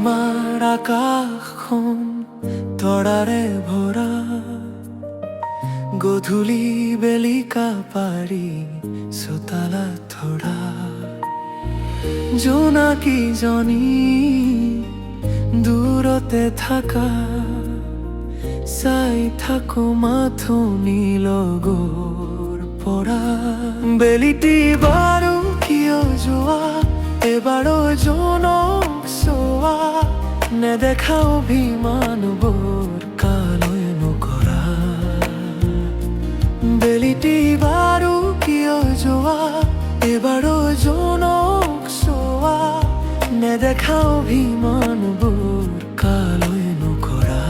আমাৰ আকাশখন তৰাৰে ভৰা গধূলি বেলিকা পাৰি চোতালা ধৰা জোনাকীজনী দূৰতে থাকা চাই থাকো মাথনি লগৰ পৰা বেলিটি বাৰু কিয় যোৱা এবাৰো জোনক চোৱা নেদেখা অভিমানবোৰ কালৈ নকৰা বেলিটি বাৰু কিয় যোৱা এবাৰো জোনক চোৱা নেদেখা অভিমানবোৰ কালৈ নকৰা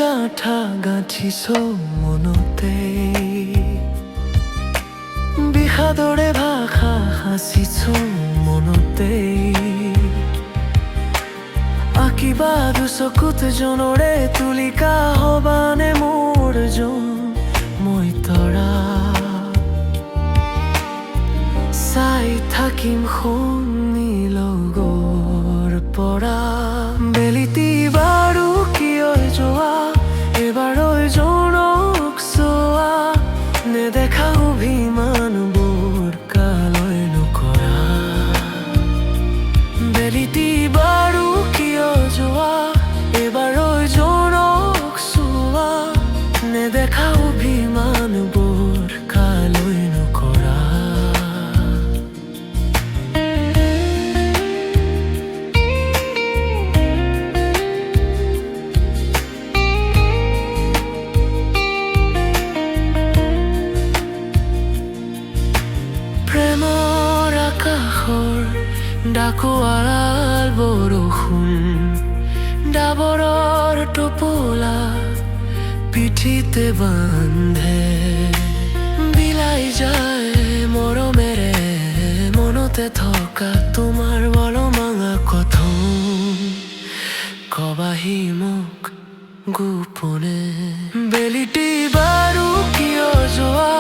গাঁঠা গাঁঠিছ মনতে বিষাদৰে ভাষা সাঁচিছ মনতে আঁকিবা দুচকুত জনৰে তুলিকা হবানে মোৰ জন মই তৰা চাই থাকিম শুনি লগৰ পৰা বেলিটি বাৰু কিয় যোৱা এবাৰৈ জনক চোৱা নেদেখা অভিমানবোৰ কালৈ নকৰা বেলিটি বাৰু কিয় যোৱা এবাৰৈ জনক চোৱা নেদেখা অভিমানবোৰ কালৈ নকৰা প্ৰেমৰ আকাশৰ ডাকো আড়াল বৰষুণ ডাবৰৰ টোপোলা পিঠিতে বান্ধে বিলাই যায় মৰমেৰে মনতে থকা তোমাৰ বলমাঙা কথন কবাহি মোক গোপনে বেলিটি বাৰু কিয় যোৱা